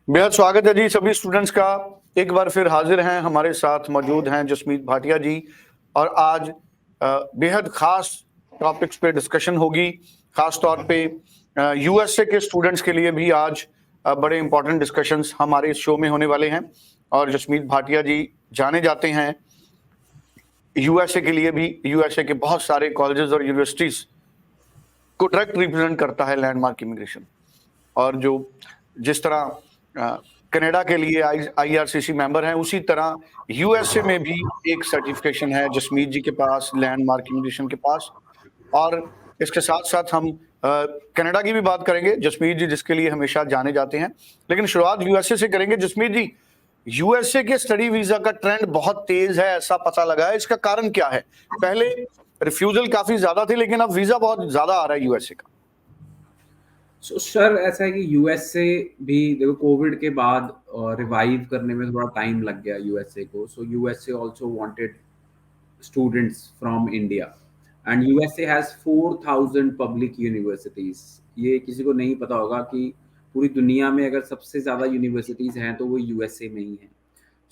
बेहद स्वागत है जी सभी स्टूडेंट्स का। एक बार फिर हाजिर हैं, हमारे साथ मौजूद हैं जसमीत भाटिया जी। और आज बेहद खास टॉपिक्स पे डिस्कशन होगी। खास तौर पे यूएसए के स्टूडेंट्स के लिए भी आज बड़े इंपॉर्टेंट डिस्कशंस हमारे इस शो में होने वाले हैं। और जसमीत भाटिया जी जाने जाते हैं यूएसए के लिए भी। यूएसए के बहुत सारे कॉलेजेस और यूनिवर्सिटीज को डायरेक्ट रिप्रेजेंट करता है लैंडमार्क इमिग्रेशन। और जो जिस तरह कनाडा के लिए आईआरसीसी मेंबर हैं, उसी तरह यूएसए में भी एक सर्टिफिकेशन है जसमीत जी के पास, लैंडमार्क इमिग्रेशन के पास। और इसके साथ साथ हम कनाडा की भी बात करेंगे, जसमीत जी जिसके लिए हमेशा जाने जाते हैं। लेकिन शुरुआत यूएसए से करेंगे। जसमीत जी, यूएसए के स्टडी वीजा का ट्रेंड बहुत तेज है, ऐसा पता लगा है। इसका कारण क्या है? पहले रिफ्यूजल काफी ज्यादा थे, लेकिन अब वीजा बहुत ज्यादा आ रहा है यूएसए का। सर ऐसा है कि यूएसए भी देखो कोविड के बाद रिवाइव करने में थोड़ा टाइम लग गया यूएसए को। So USA also wanted students from India and USA has 4000 public universities. ये किसी को नहीं पता होगा कि पूरी दुनिया में अगर सबसे ज़्यादा यूनिवर्सिटीज़ हैं तो वो यूएसए में ही हैं।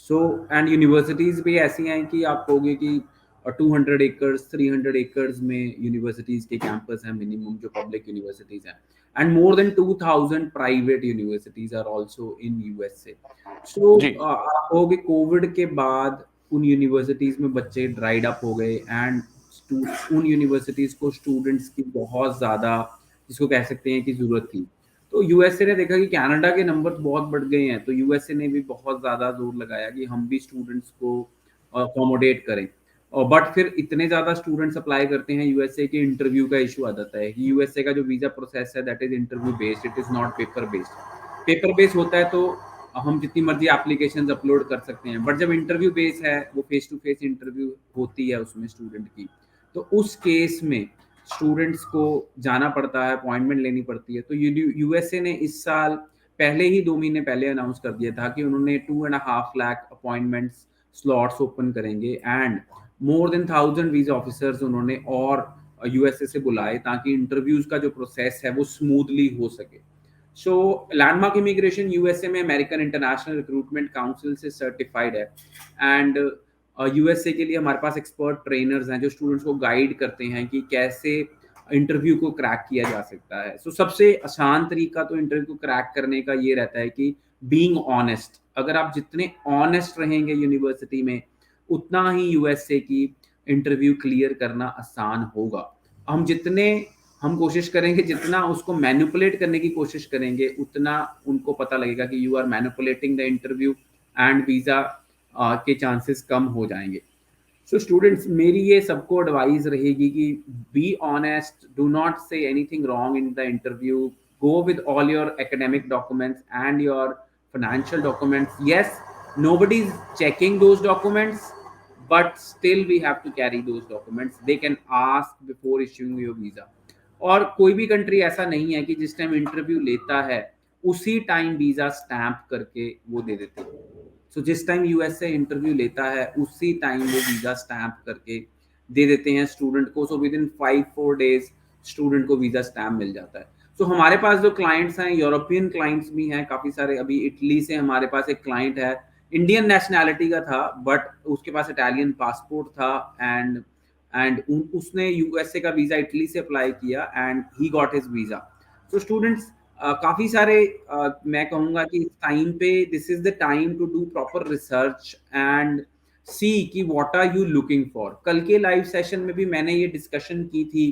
सो एंड यूनिवर्सिटीज़ भी ऐसी हैं कि आप कहोगे कि 200 एकर्स 300 एकर्स में यूनिवर्सिटीज़ के कैंपस हैं मिनिमम, जो पब्लिक यूनिवर्सिटीज़ हैं। And more than 2000 private universities are also in USA. So जी आप कहोगे कोविड के बाद उन यूनिवर्सिटीज़ में बच्चे ड्राइड अप हो गए एंड उन यूनिवर्सिटीज़ को स्टूडेंट्स की बहुत ज़्यादा, जिसको कह सकते हैं कि ज़रूरत थी। तो यूएसए ने देखा कि कनाडा के नंबर बहुत बढ़ गए हैं, तो यूएसए ने भी बहुत ज़्यादा जोर लगाया कि हम भी स्टूडेंट्स को अकोमोडेट करें। और बट फिर इतने ज़्यादा स्टूडेंट्स अप्लाई करते हैं यूएसए के, इंटरव्यू का इशू आ जाता है कि यूएसए का जो वीज़ा प्रोसेस है that is interview based, it is not paper based. Paper based होता है तो हम जितनी मर्जी एप्लीकेशंस अपलोड कर सकते हैं, बट जब इंटरव्यू बेस है, वो फेस टू फेस इंटरव्यू होती है उसमें स्टूडेंट की, तो उस केस में स्टूडेंट्स को जाना पड़ता है, अपॉइंटमेंट लेनी पड़ती है। तो यूएसए ने इस साल पहले ही 2 महीने पहले अनाउंस कर दिया था कि उन्होंने 2.5 लाख अपॉइंटमेंट्स स्लॉट्स ओपन करेंगे and more then 1000 visa officers उन्होंने और यूएसए से बुलाए ताकि इंटरव्यूज का जो प्रोसेस है वो स्मूथली हो सके। सो लैंडमार्क इमिग्रेशन यूएसए में अमेरिकन इंटरनेशनल रिक्रूटमेंट काउंसिल से सर्टिफाइड है एंड यूएसए के लिए हमारे पास एक्सपर्ट ट्रेनर्स हैं जो स्टूडेंट्स को गाइड करते हैं कि कैसे इंटरव्यू को क्रैक किया जा सकता है। सो सबसे आसान तरीका तो इंटरव्यू को क्रैक करने का ये रहता है कि बीइंग ऑनेस्ट। अगर आप जितने ऑनेस्ट रहेंगे यूनिवर्सिटी में, उतना ही यूएसए की इंटरव्यू क्लियर करना आसान होगा। हम कोशिश करेंगे, जितना उसको मैनिपुलेट करने की कोशिश करेंगे, उतना उनको पता लगेगा कि you are manipulating the interview and visa के चांसेस कम हो जाएंगे। सो स्टूडेंट्स, मेरी ये सबको एडवाइस रहेगी कि be honest, do not say anything wrong in the interview, go with all your academic documents and your financial documents. Yes, nobody is checking those documents, but still we have to carry those documents. They can ask before issuing your visa. और कोई भी country ऐसा नहीं है कि जिस time interview लेता है उसी टाइम वीजा स्टैंप करके वो दे देते हैं। सो जिस टाइम यूएसए इंटरव्यू लेता है उसी टाइम वो वीजा स्टैंप करके दे देते हैं स्टूडेंट को। So with in 5-4 days student को वीजा स्टैम्प मिल जाता है। तो हमारे पास जो क्लाइंट्स हैं, यूरोपियन क्लाइंट्स भी हैं काफ़ी सारे। अभी इटली से हमारे पास एक क्लाइंट है, इंडियन नेशनैलिटी का था बट उसके पास इटालियन पासपोर्ट था एंड उसने यूएसए का वीज़ा इटली से अप्लाई किया and he got his visa. So students, काफ़ी सारे मैं कहूँगा कि इस टाइम पे this is the time to do proper research and see कि what are you looking for. कल के लाइव सेशन में भी मैंने ये डिस्कशन की थी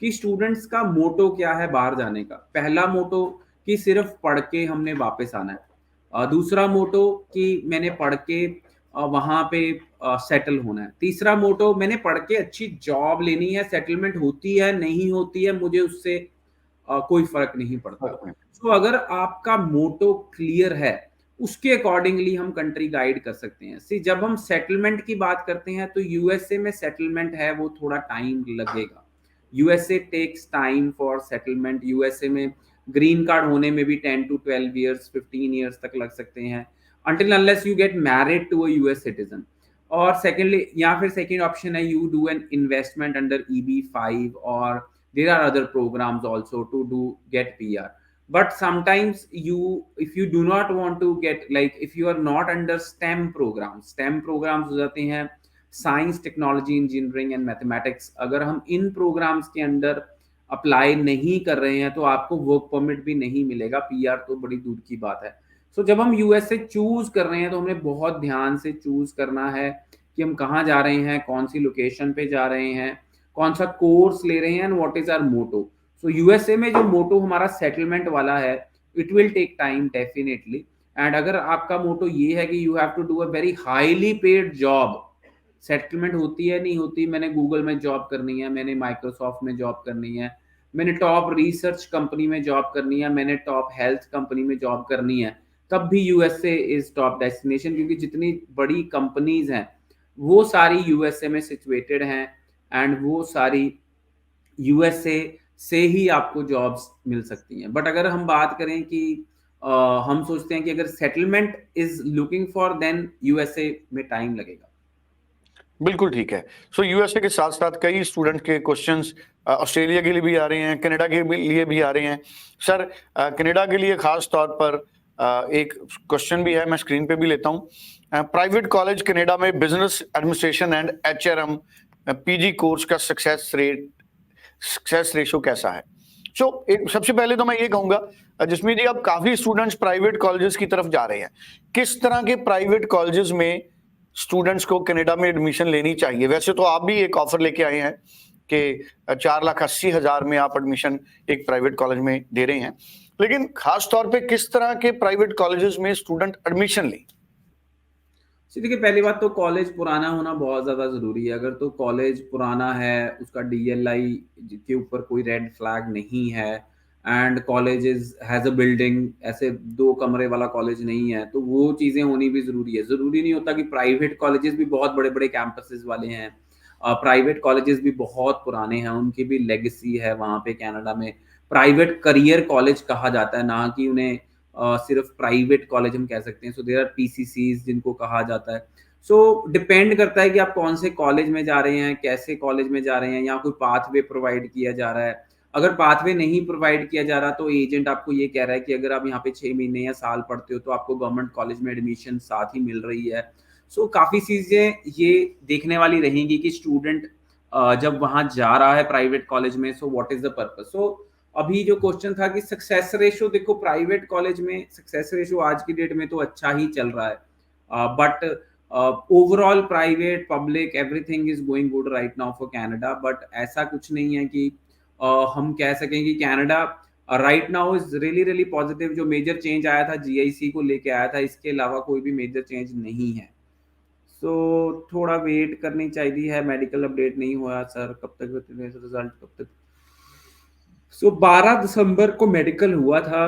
कि स्टूडेंट्स का मोटो क्या है बाहर जाने का। पहला मोटो कि सिर्फ पढ़ के हमने वापस आना है। दूसरा मोटो कि मैंने पढ़ के वहाँ पे सेटल होना है। तीसरा मोटो, मैंने पढ़ के अच्छी जॉब लेनी है, सेटलमेंट होती है नहीं होती है मुझे उससे कोई फर्क नहीं पड़ता। तो अगर आपका मोटो क्लियर है, उसके अकॉर्डिंगली हम कंट्री गाइड कर सकते हैं। सी, जब हम सेटलमेंट की बात करते हैं तो यूएसए में सेटलमेंट है वो थोड़ा टाइम लगेगा। USA takes time for settlement. USA में ग्रीन कार्ड होने में भी 10 to 12 ईयर्स 15 ईयर्स तक लग सकते हैं until unless you get married to a US citizen। और सेकेंडली, या फिर सेकेंड ऑप्शन है you do an investment under EB-5 और there are other programs also to do get PR। but sometimes if you do not want to get, like if you are not under STEM programs हो जाते हैं, science technology engineering and mathematics, अगर हम इन programmes के अंदर apply नहीं कर रहे हैं तो आपको वर्क परमिट भी नहीं मिलेगा, पीआर तो बड़ी दूर की बात है। सो जब हम यूएसए चूज कर रहे हैं तो हमें बहुत ध्यान से चूज करना है कि हम कहाँ जा रहे हैं, कौन सी लोकेशन पे जा रहे हैं, कौन सा कोर्स ले रहे हैं, and what is our motto. So USA में जो मोटो हमारा सेटलमेंट वाला है, it will take time definitely. And अगर आपका मोटो ये है कि you have to do a very highly paid job, settlement होती है नहीं होती, मैंने गूगल में जॉब करनी है, मैंने माइक्रोसॉफ्ट में जॉब करनी है, मैंने टॉप रिसर्च कंपनी में जॉब करनी है, मैंने टॉप हेल्थ कंपनी में जॉब करनी है, तब भी यूएसए इज टॉप डेस्टिनेशन, क्योंकि जितनी बड़ी कंपनीज हैं वो सारी यूएसए में सिचुएटेड हैं, एंड वो सारी यूएसए से ही आपको जॉब्स मिल सकती हैं। बट अगर हम बात करें कि हम सोचते हैं कि अगर settlement is looking for, then USA में टाइम लगेगा। बिल्कुल ठीक है। सो यूएसए के साथ साथ कई स्टूडेंट के क्वेश्चंस ऑस्ट्रेलिया के लिए भी आ रहे हैं, कनाडा के लिए भी आ रहे हैं। सर, कनाडा के लिए खास तौर पर एक क्वेश्चन भी है, मैं स्क्रीन पे भी लेता हूं। प्राइवेट कॉलेज कनाडा में business administration and HRM PG course का सक्सेस रेशो कैसा है? एक सबसे पहले तो मैं ये कहूंगा जिसमें जी अब काफी स्टूडेंट्स प्राइवेट कॉलेजेस की तरफ जा रहे हैं, किस तरह के प्राइवेट कॉलेजेस में स्टूडेंट्स को कनाडा में एडमिशन लेनी चाहिए? वैसे तो आप भी एक ऑफर लेके आए हैं कि 4,80,000 में आप एडमिशन एक प्राइवेट कॉलेज में दे रहे हैं, लेकिन खास तौर पे किस तरह के प्राइवेट कॉलेजेस में स्टूडेंट एडमिशन लें? देखिए, पहली बात तो कॉलेज पुराना होना बहुत ज़्यादा ज़रूरी है। अगर तो कॉलेज पुराना है, उसका डीएलआई के ऊपर कोई रेड फ्लैग नहीं है, and college has a building, ऐसे 2 कमरे वाला कॉलेज नहीं है, तो वो चीज़ें होनी भी ज़रूरी है। ज़रूरी नहीं होता कि प्राइवेट कॉलेजेस भी बहुत बड़े-बड़े कैंपसेस वाले हैं। प्राइवेट कॉलेजेस भी बहुत पुराने हैं, उनकी भी लेगेसी है वहाँ पे कनाडा में। प्राइवेट करियर कॉलेज कहा जाता है, ना कि उन्हें सिर्फ प्राइवेट कॉलेज हम कह सकते हैं। सो देयर आर पीसीसीज जिनको कहा जाता है। सो डिपेंड करता है कि आप कौन से कॉलेज में जा रहे हैं, कैसे कॉलेज में जा रहे हैं, या कोई पाथवे प्रोवाइड किया जा रहा है। अगर पाथवे नहीं प्रोवाइड किया जा रहा तो एजेंट आपको ये कह रहा है कि अगर आप यहाँ पे 6 महीने या साल पढ़ते हो तो आपको गवर्नमेंट कॉलेज में एडमिशन साथ ही मिल रही है। सो काफ़ी चीज़ें ये देखने वाली रहेंगी कि स्टूडेंट जब वहाँ जा रहा है प्राइवेट कॉलेज में, so what is the purpose. So अभी जो क्वेश्चन था कि सक्सेस रेशियो, देखो प्राइवेट कॉलेज में सक्सेस रेशियो आज की डेट में तो अच्छा ही चल रहा है, but overall private public everything is going good right now for Canada. But ऐसा कुछ नहीं है कि हम कह सकें कि Canada right now is really really positive. जो मेजर चेंज आया था जीआईसी को लेके आया था, इसके अलावा कोई भी मेजर चेंज नहीं है। सो थोड़ा वेट करनी चाहिए है, मेडिकल अपडेट नहीं हुआ सर, कब तक रिजल्ट कब तक? सो 12 दिसंबर को मेडिकल हुआ था,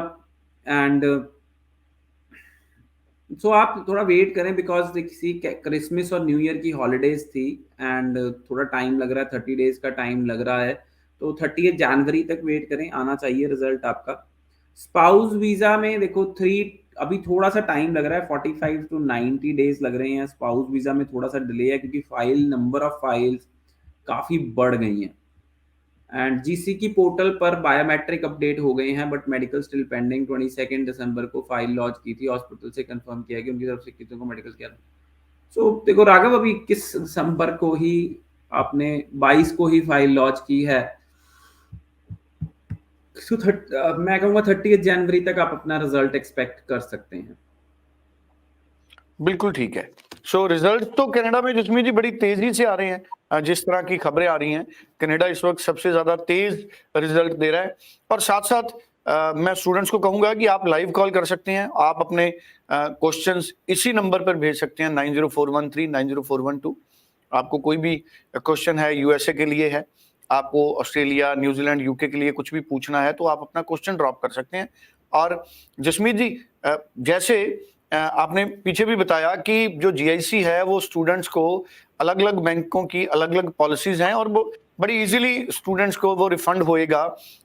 एंड सो आप थोड़ा वेट करें, बिकॉज किसी क्रिसमस और न्यू ईयर की हॉलीडेज थी, एंड थोड़ा टाइम लग रहा है, 30 डेज का टाइम लग रहा है, तो 30 जनवरी तक वेट करें, आना चाहिए रिजल्ट आपका। स्पाउस वीजा में देखो अभी थोड़ा सा टाइम लग रहा है, 45 to 90 डेज लग रहे हैं। स्पाउस वीजा में थोड़ा सा डिले है क्योंकि नंबर ऑफ फाइल्स काफी बढ़ गई हैं, एंड जीसी की पोर्टल पर बायोमेट्रिक अपडेट हो गए हैं, बट मेडिकल स्टिल पेंडिंग। 22 दिसंबर को फाइल लॉन्च की थी, हॉस्पिटल से कंफर्म किया कि उनकी तरफ से कितनों को मेडिकल किया था। सो देखो राघव, अभी 21 दिसंबर को ही आपने 22 को ही फाइल लॉन्च की है, सो मैं कहूँगा 30 जनवरी तक आप अपना रिजल्ट एक्सपेक्ट कर सकते हैं। बिल्कुल ठीक है। सो रिजल्ट तो कनाडा में जिसमें जी बड़ी तेजी से आ रहे हैं, जिस तरह की खबरें आ रही हैं, कनाडा इस वक्त सबसे ज्यादा तेज रिजल्ट दे रहा है। और साथ साथ मैं स्टूडेंट्स को कहूंगा कि आप लाइव कॉल कर सकते हैं, आप अपने क्वेश्चंस इसी नंबर पर भेज सकते हैं 904139 904112। आपको कोई भी क्वेश्चन है, यूएसए के लिए है, आपको ऑस्ट्रेलिया, न्यूजीलैंड, यूके के लिए कुछ भी पूछना है, तो आप अपना क्वेश्चन ड्रॉप कर सकते हैं। और जसमीत जी, जैसे आपने पीछे भी बताया कि जो जीआईसी है वो स्टूडेंट्स को अलग अलग बैंकों की अलग अलग पॉलिसीज हैं और वो बड़ी इजीली स्टूडेंट्स को वो रिफंड होएगा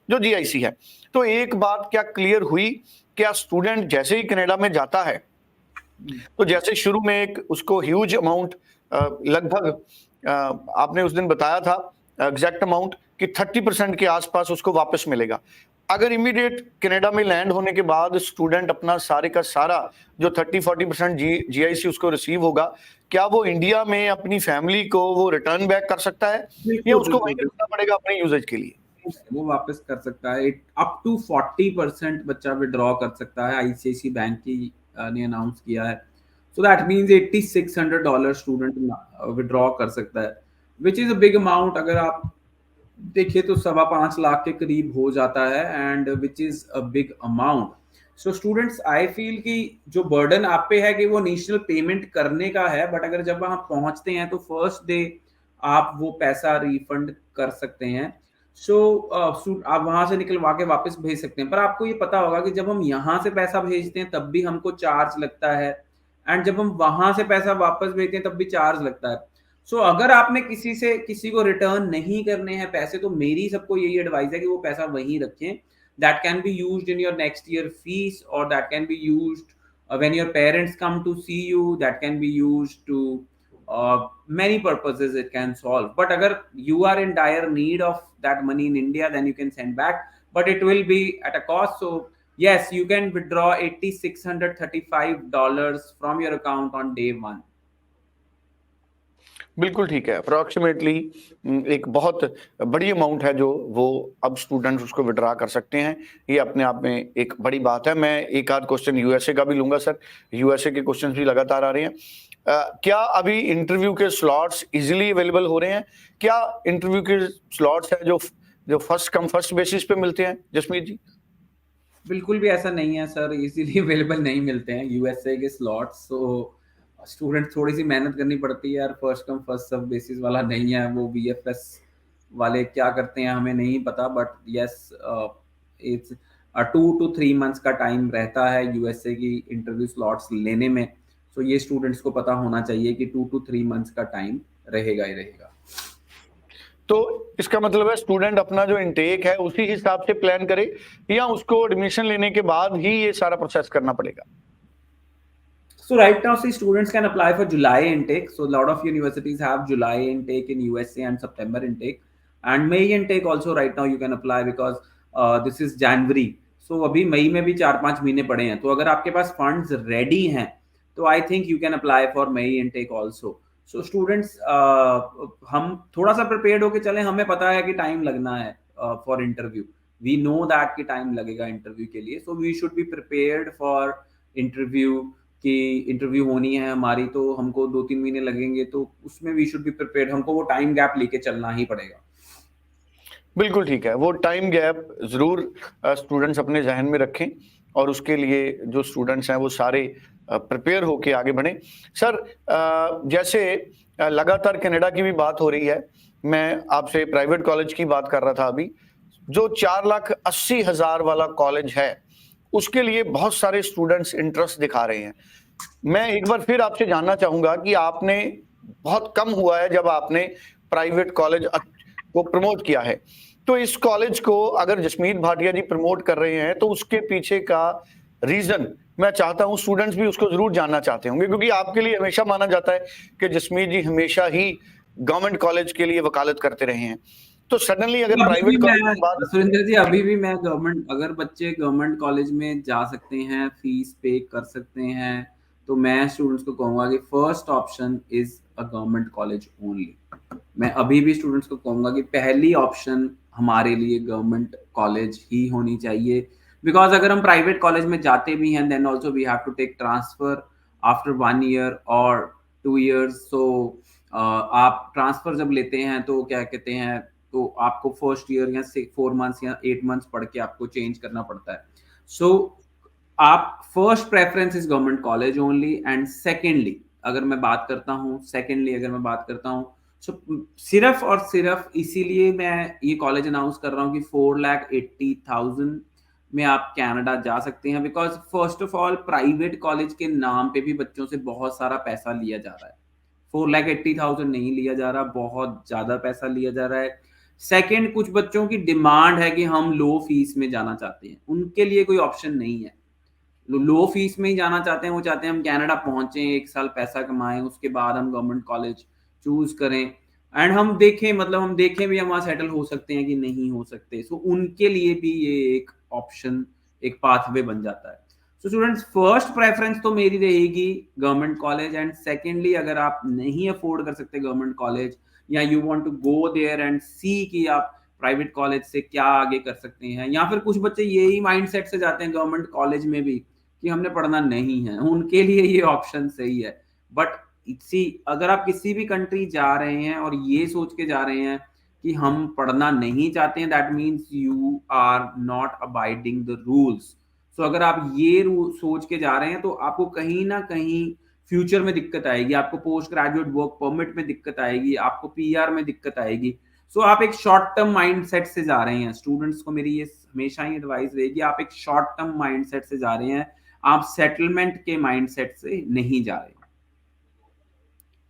जो जीआईसी है। तो एक बात क्या क्लियर हुई, क्या स्टूडेंट जैसे ही कनाडा में जाता है तो जैसे शुरू में एक उसको ह्यूज अमाउंट, लगभग आपने उस दिन बताया था एग्जैक्ट अमाउंट कि 30% के आसपास उसको वापस मिलेगा। अगर इमीडिएट कनाडा में लैंड होने के बाद स्टूडेंट अपना सारे का सारा जो 30-40% जीआईसी उसको रिसीव होगा, क्या वो इंडिया में अपनी फैमिली को वो रिटर्न बैक कर सकता है या बिल्कुल उसको वहीं बिल्कुल रखना पड़ेगा अपने यूजेज के लिए? वो वापस कर सकता है। अप टू 40% बच्चा विड्रॉ कर सकता है, आईसीआईसी बैंक की ने अनाउंस किया है। So that means $8600 student withdraw कर सकता है, which is a big amount. अगर आप देखिए तो 5.25 लाख के करीब हो जाता है, and which is a big amount. So students, I feel कि जो बर्डन आप पे है कि वो इनिशियल पेमेंट करने का है, बट अगर जब वहां पहुंचते हैं तो फर्स्ट डे आप वो पैसा रिफंड कर सकते हैं। सो आप वहां से निकलवा के वापस भेज सकते हैं। पर आपको ये पता होगा कि जब हम यहाँ से पैसा भेजते हैं तब भी हमको चार्ज लगता है, एंड जब हम वहां से पैसा वापस भेजते हैं तब भी चार्ज लगता है। सो अगर आपने किसी को रिटर्न नहीं करने हैं पैसे, तो मेरी सबको यही एडवाइस है कि वो पैसा वहीं रखें। That can be used in your next year fees, और that can be used when your parents come to see you, that can be used to many purposes it can solve. But agar you are in dire need of that money in India, then you can send back, but it will be at a cost. So yes, you can withdraw $8635 from your account on day one. बिल्कुल ठीक है। Approximately एक बहुत बड़ी amount है जो वो अब स्टूडेंट्स उसको विड्रा कर सकते हैं। ये अपने आप में एक बड़ी बात है। मैं एक आध क्वेश्चन यूएसए का भी लूंगा सर, यूएसए के क्वेश्चन भी लगातार आ रहे हैं। क्या अभी इंटरव्यू के स्लॉट्स इजीली अवेलेबल हो रहे हैं? क्या इंटरव्यू के स्लॉट्स है जो फर्स्ट कम फर्स्ट बेसिस पे मिलते हैं जसमीत जी? बिल्कुल भी ऐसा नहीं है सर, इजीली अवेलेबल नहीं मिलते हैं यूएसए के स्लॉट्स। सो स्टूडेंट थोड़ी सी मेहनत करनी पड़ती है यार, first come first serve basis वाला नहीं है। वो वीएफएस वाले क्या करते हैं हमें नहीं पता, but yes, it's 2 to 3 months का टाइम रहता है यूएसए की इंटरव्यू स्लॉट्स लेने में। सो ये स्टूडेंट्स को पता होना चाहिए कि 2 to 3 months का टाइम रहेगा ही रहेगा। तो इसका मतलब है स्टूडेंट अपना जो इनटेक है उसी हिसाब से प्लान करे, या उसको एडमिशन लेने के बाद ही ये सारा प्रोसेस करना पड़ेगा? So right now, see, students can apply for July intake. So a lot of universities have July intake in USA and September intake, and May intake also. Right now, you can apply because this is January. So अभी मई में भी 4-5 महीने पड़े हैं, तो अगर आपके पास funds ready हैं, तो I think you can apply for May intake also. So students, हम थोड़ा सा prepared होके चलें। हमें पता है कि time लगना है for interview. We know that कि time लगेगा interview के लिए. So we should be prepared for interview कि इंटरव्यू होनी है हमारी, तो हमको 2-3 महीने लगेंगे, तो उसमें वी शुड बी प्रिपेयर्ड। हमको वो टाइम गैप लेके चलना ही पड़ेगा। बिल्कुल ठीक है। वो टाइम गैप जरूर स्टूडेंट्स अपने जहन में रखें, और उसके लिए जो स्टूडेंट्स हैं वो सारे प्रिपेयर होके आगे बढ़ें। सर, जैसे लगातार कनाडा की भी बात हो रही है, मैं आपसे प्राइवेट कॉलेज की बात कर रहा था अभी। जो 4,80,000 वाला कॉलेज है उसके लिए बहुत सारे स्टूडेंट्स इंटरेस्ट दिखा रहे हैं। मैं एक बार फिर आपसे जानना चाहूंगा कि आपने, बहुत कम हुआ है जब आपने प्राइवेट कॉलेज को प्रमोट किया है, तो इस कॉलेज को अगर जसमीत भाटिया जी प्रमोट कर रहे हैं तो उसके पीछे का रीजन मैं चाहता हूं स्टूडेंट्स भी उसको जरूर जानना चाहते होंगे, क्योंकि आपके लिए हमेशा माना जाता है कि जसमीत जी हमेशा ही गवर्नमेंट कॉलेज के लिए वकालत करते रहे हैं। तो सडनली अगर प्राइवेट कॉलेज की बात, सुरेंद्र जी, अभी भी मैं गवर्नमेंट, अगर बच्चे गवर्नमेंट कॉलेज में जा सकते हैं, फीस पे कर सकते हैं, तो मैं स्टूडेंट्स को कहूंगा कि first option is a government college only. मैं अभी भी स्टूडेंट्स को कहूंगा कि पहली ऑप्शन हमारे लिए गवर्नमेंट कॉलेज ही होनी चाहिए। बिकॉज अगर हम प्राइवेट कॉलेज में जाते भी हैं, then also we have to take transfer after 1 year और 2 years। सो आप ट्रांसफर जब लेते हैं तो क्या कहते हैं, तो आपको फर्स्ट ईयर या 4 months या 8 months पढ़ के आपको चेंज करना पड़ता है। सो आप first preference is government college only, and secondly अगर मैं बात करता हूँ, सो सिर्फ और सिर्फ इसीलिए मैं ये कॉलेज अनाउंस कर रहा हूँ कि 4,80,000 में आप कनाडा जा सकते हैं। Because first of all, private college के नाम पे भी बच्चों से बहुत सारा पैसा लिया जा रहा है। 4,80,000 नहीं लिया जा रहा, बहुत ज्यादा पैसा लिया जा रहा है। सेकंड, कुछ बच्चों की डिमांड है कि हम लो फीस में जाना चाहते हैं, उनके लिए कोई ऑप्शन नहीं है। लो फीस में ही जाना चाहते हैं, वो चाहते हैं हम कनाडा पहुंचे, 1 साल पैसा कमाएं, उसके बाद हम गवर्नमेंट कॉलेज चूज करें। एंड हम देखें, मतलब हम देखें भी हम वहाँ सेटल हो सकते हैं कि नहीं हो सकते, सो उनके लिए भी ये एक ऑप्शन, एक पाथवे बन जाता है। सो स्टूडेंट्स, फर्स्ट प्रेफरेंस तो मेरी रहेगी गवर्नमेंट कॉलेज, एंड सेकेंडली अगर आप नहीं अफोर्ड कर सकते गवर्नमेंट कॉलेज, या you want to go there and see कि आप प्राइवेट कॉलेज से क्या आगे कर सकते हैं, या फिर कुछ बच्चे यही माइंडसेट से जाते हैं गवर्नमेंट कॉलेज में भी कि हमने पढ़ना नहीं है, उनके लिए ये ऑप्शन सही है। बट सी, अगर आप किसी भी कंट्री जा रहे हैं और ये सोच के जा रहे हैं कि हम पढ़ना नहीं चाहते हैं, that means you are not abiding the rules. So अगर आप ये सोच के जा रहे हैं तो आपको कहीं ना कहीं फ्यूचर में दिक्कत आएगी, आपको पोस्ट ग्रेजुएट वर्क परमिट में दिक्कत आएगी, आपको पीआर में दिक्कत आएगी। सो आप एक शॉर्ट टर्म माइंडसेट से जा रहे हैं। स्टूडेंट्स को मेरी ये हमेशा ही एडवाइस रहेगी, आप एक शॉर्ट टर्म माइंडसेट से जा रहे हैं, आप सेटलमेंट के माइंडसेट से नहीं जा रहे।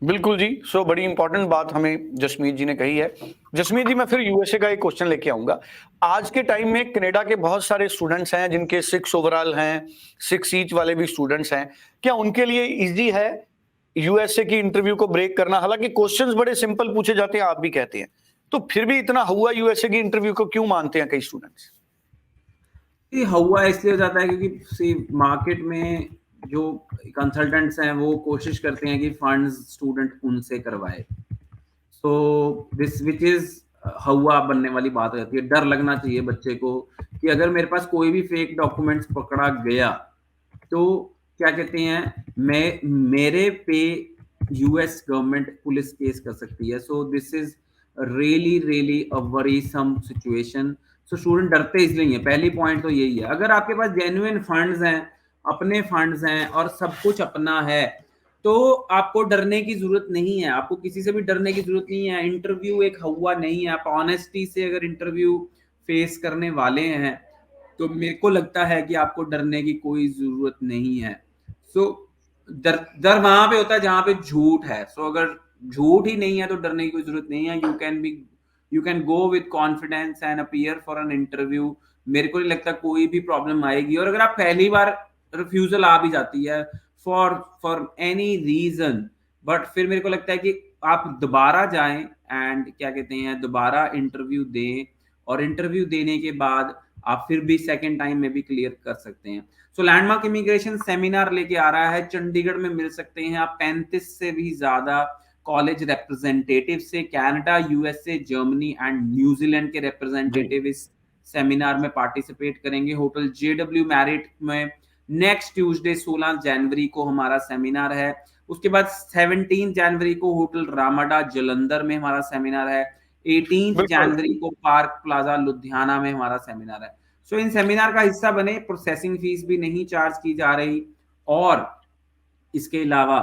बिल्कुल जी। सो बड़ी इंपॉर्टेंट बात हमें जसमीत जी ने कही है। जसमीत जी, मैं फिर यूएसए का एक क्वेश्चन लेके आऊंगा। आज के टाइम में कनाडा के बहुत सारे स्टूडेंट्स हैं जिनके 6 ओवरऑल हैं, 6 ईच वाले भी स्टूडेंट्स हैं। क्या उनके लिए इजी है यूएसए की इंटरव्यू को ब्रेक करना? हालांकि क्वेश्चंस बड़े सिंपल पूछे जाते हैं, आप भी कहते हैं, तो फिर भी इतना हुआ यूएसए की इंटरव्यू को क्यों मानते हैं कई स्टूडेंट्स? ये हुआ इसलिए हो जाता है क्योंकि सी मार्केट में जो कंसल्टेंट्स हैं वो कोशिश करते हैं कि फंड्स स्टूडेंट उनसे करवाए। सो दिस विच इज हवा बनने वाली बात हो जाती है। डर लगना चाहिए बच्चे को कि अगर मेरे पास कोई भी फेक डॉक्यूमेंट्स पकड़ा गया तो क्या कहते हैं, मैं मेरे पे यूएस गवर्नमेंट पुलिस केस कर सकती है। So this is really really a worrisome situation. So student डरते इसलिए नहीं है, पहली पॉइंट तो यही है। अगर आपके पास जेन्युइन फंड्स हैं, अपने फंड्स हैं और सब कुछ अपना है, तो आपको डरने की जरूरत नहीं है, आपको किसी से भी डरने की जरूरत नहीं है। इंटरव्यू एक हुआ नहीं है, आप ऑनेस्टी से अगर इंटरव्यू फेस करने वाले हैं तो मेरे को लगता है कि आपको डरने की कोई जरूरत नहीं है। सो डर डर वहां पे होता है जहां पे झूठ है। सो अगर झूठ ही नहीं है तो डरने की कोई जरूरत नहीं है। You can go with confidence and appear for an interview. मेरे को नहीं लगता कोई भी प्रॉब्लम आएगी। और अगर आप पहली बार रिफ्यूजल आ भी जाती है for for any reason, but फिर मेरे को लगता है कि आप दोबारा जाएं एंड क्या कहते हैं दोबारा इंटरव्यू दें, और इंटरव्यू देने के बाद आप फिर भी सेकेंड टाइम में भी क्लियर कर सकते हैं। सो लैंडमार्क इमिग्रेशन सेमिनार लेके आ रहा है, चंडीगढ़ में मिल सकते हैं आप 35 से भी ज्यादा कॉलेज रिप्रेजेंटेटिव से। Canada, USA, Germany and New Zealand के रिप्रेजेंटेटिव इस सेमिनार में पार्टिसिपेट करेंगे। होटल जेडब्ल्यू मैरिट में नेक्स्ट ट्यूसडे 16 जनवरी को हमारा सेमिनार है। उसके बाद 17 जनवरी को होटल रामाडा जलंधर में हमारा सेमिनार है। 18 जनवरी को पार्क प्लाजा लुधियाना में हमारा सेमिनार है। सो इन सेमिनार का हिस्सा बने, प्रोसेसिंग फीस भी नहीं चार्ज की जा रही, और इसके अलावा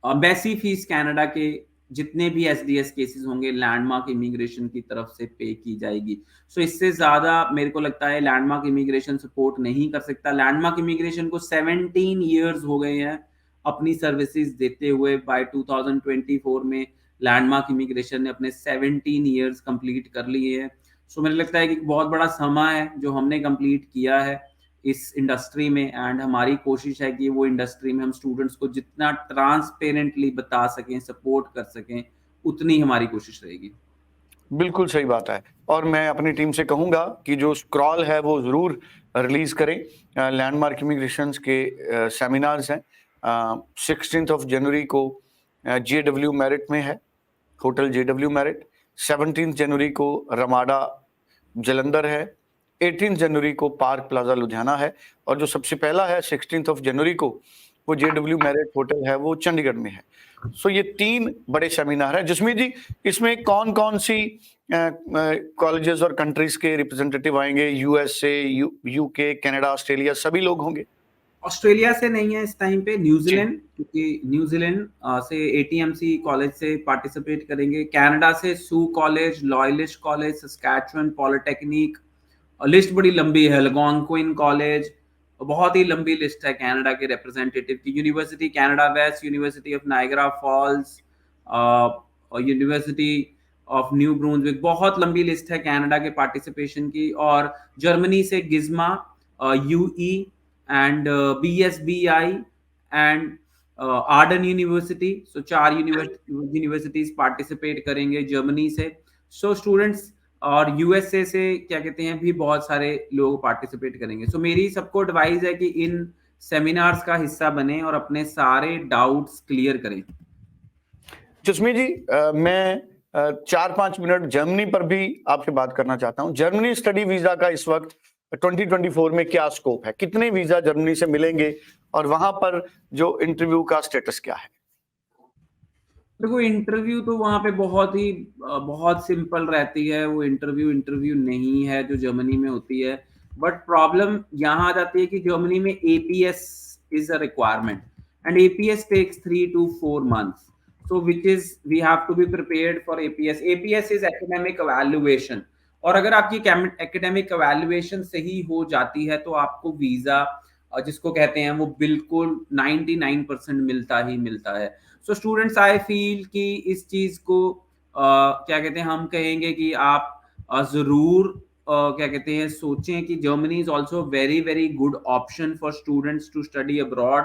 एम्बेसी फीस कनाडा के जितने भी एसडीएस केसेस होंगे लैंडमार्क इमिग्रेशन की तरफ से पे की जाएगी। सो इससे ज्यादा मेरे को लगता है लैंडमार्क इमिग्रेशन सपोर्ट नहीं कर सकता। लैंडमार्क इमिग्रेशन को 17 इयर्स हो गए हैं अपनी सर्विसेज देते हुए। बाय 2024 में लैंडमार्क इमिग्रेशन ने अपने 17 इयर्स कंप्लीट कर लिए हैं। सो मुझे लगता है कि बहुत बड़ा समय है जो हमने कंप्लीट किया है इस इंडस्ट्री में, एंड हमारी कोशिश है कि वो इंडस्ट्री में हम स्टूडेंट्स को जितना ट्रांसपेरेंटली बता सकें, सपोर्ट कर सकें, उतनी हमारी कोशिश रहेगी। बिल्कुल सही बात है। और मैं अपनी टीम से कहूंगा कि जो स्क्रॉल है वो जरूर रिलीज करें। लैंडमार्क इमिग्रेशन के सेमिनार्स हैं। 16 जनवरी को जेडब्ल्यू मैरिट में है, होटल जेडब्ल्यू मैरिट। 17 जनवरी को रमाडा जलंधर है। 18 जनवरी को पार्क प्लाजा लुधियाना है। और जो सबसे पहला है 16 जनवरी को, वो जेडब्ल्यू मैरिट होटल है, वो चंडीगढ़ में है। सो ये 3 बड़े सेमिनार हैं। जसमीत जी, इसमें कौन कौन सी कॉलेजेस और कंट्रीज के रिप्रेजेंटेटिव आएंगे? यूएसए, यूके, कनाडा, ऑस्ट्रेलिया, सभी लोग होंगे? ऑस्ट्रेलिया से नहीं है इस टाइम पे, न्यूजीलैंड, क्योंकि न्यूजीलैंड से एटीएमसी कॉलेज से पार्टिसिपेट करेंगे। कनाडा से सू College, Loyalist College, Saskatchewan Polytechnic, list बड़ी लंबी है, अल्गोनक्विन कॉलेज, बहुत ही लंबी लिस्ट है कनाडा के रिप्रेजेंटेटिव की। University Canada West, University of Niagara Falls, University of New Brunswick, बहुत लंबी लिस्ट है कनाडा के पार्टिसिपेशन की। और जर्मनी से GISMA, UE and BSBI and Arden University, so 4 universities participate करेंगे जर्मनी से। सो स्टूडेंट्स और यूएसए से क्या कहते हैं भी बहुत सारे लोग पार्टिसिपेट करेंगे। सो मेरी सबको एडवाइस है कि इन सेमिनार्स का हिस्सा बने और अपने सारे डाउट्स क्लियर करें। जसमीत जी, मैं 4-5 मिनट जर्मनी पर भी आपसे बात करना चाहता हूं। जर्मनी स्टडी वीजा का इस वक्त 2024 में क्या स्कोप है? कितने वीजा जर्मनी से मिलेंगे और वहां पर जो इंटरव्यू का स्टेटस क्या है? देखो, इंटरव्यू तो वहाँ पे बहुत सिंपल रहती है। वो इंटरव्यू नहीं है जो जर्मनी में होती है। बट प्रॉब्लम यहाँ आ जाती है कि जर्मनी में APS is a requirement, and APS takes 3 to 4 months, so which is we have to be prepared for APS is academic evaluation, और अगर आपकी एकेडमिक evaluation सही हो जाती है तो आपको वीजा जिसको कहते हैं वो बिल्कुल 99% मिलता ही मिलता है। सो स्टूडेंट्स, आई फील कि इस चीज को क्या कहते हैं, हम कहेंगे कि आप जरूर क्या कहते हैं सोचें कि Germany is also very very good option for students to study abroad,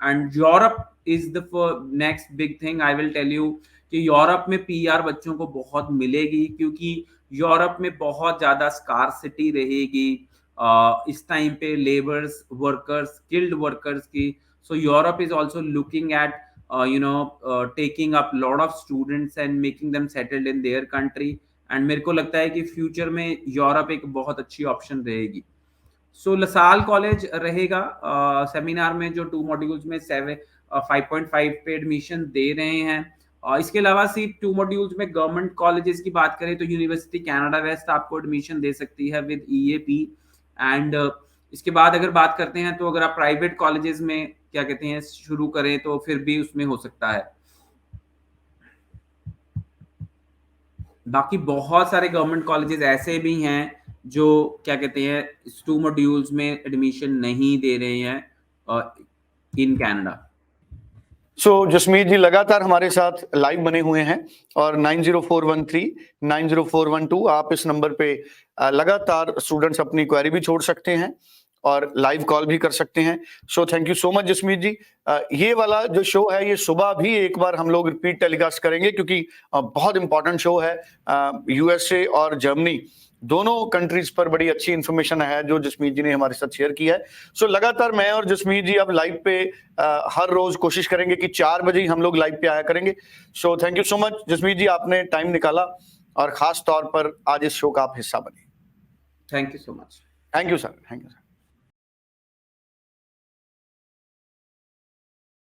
and Europe is the next big thing. I will tell you कि यूरोप में पीआर बच्चों को बहुत मिलेगी, क्योंकि यूरोप में बहुत ज्यादा स्कार्सिटी रहेगी इस टाइम पे लेबर्स वर्कर्स स्किल्ड वर्कर्स की। So Europe is also looking at taking up lot of students and making them settled in their country, and मेरे को लगता है कि फ्यूचर में यूरोप एक बहुत अच्छी ऑप्शन रहेगी। सो लसाल कॉलेज रहेगा सेमिनार में, जो 2 मॉड्यूल्स में 5.5 पे एडमिशन दे रहे हैं। इसके अलावा सिर्फ 2 मॉड्यूल्स में गवर्नमेंट कॉलेजेस की बात करें तो यूनिवर्सिटी कनाडा वेस्ट आपको एडमिशन दे सकती है विद ईएपी, एंड इसके बाद अगर बात करते हैं तो अगर आप प्राइवेट कॉलेजेस में क्या कहते हैं शुरू करें तो फिर भी उसमें हो सकता है। बाकी बहुत सारे गवर्नमेंट कॉलेजेस ऐसे भी हैं जो क्या कहते हैं 2 मॉड्यूल्स में एडमिशन नहीं दे रहे हैं इन कनाडा। सो जसमीत जी लगातार हमारे साथ लाइव बने हुए हैं और 90413 90412 आप इस नंबर पे लगातार स्टूडेंट्स अपनी क्वेरी भी छोड़ सकते हैं और लाइव कॉल भी कर सकते हैं। So thank you so much Jasmeet ji. ये वाला जो शो है ये सुबह भी एक बार हम लोग रिपीट टेलीकास्ट करेंगे, क्योंकि बहुत इंपॉर्टेंट शो है। यूएसए और जर्मनी दोनों कंट्रीज पर बड़ी अच्छी इंफॉर्मेशन है जो जसमीत जी ने हमारे साथ शेयर किया है। सो लगातार मैं और जसमीत जी अब लाइव पे हर रोज कोशिश करेंगे कि 4 बजे हम लोग लाइव पे आया करेंगे। So thank you so much Jasmeet ji, आपने टाइम निकाला और खास तौर पर आज इस शो का आप हिस्सा बने। Thank you so much. Thank you sir. Thank you sir.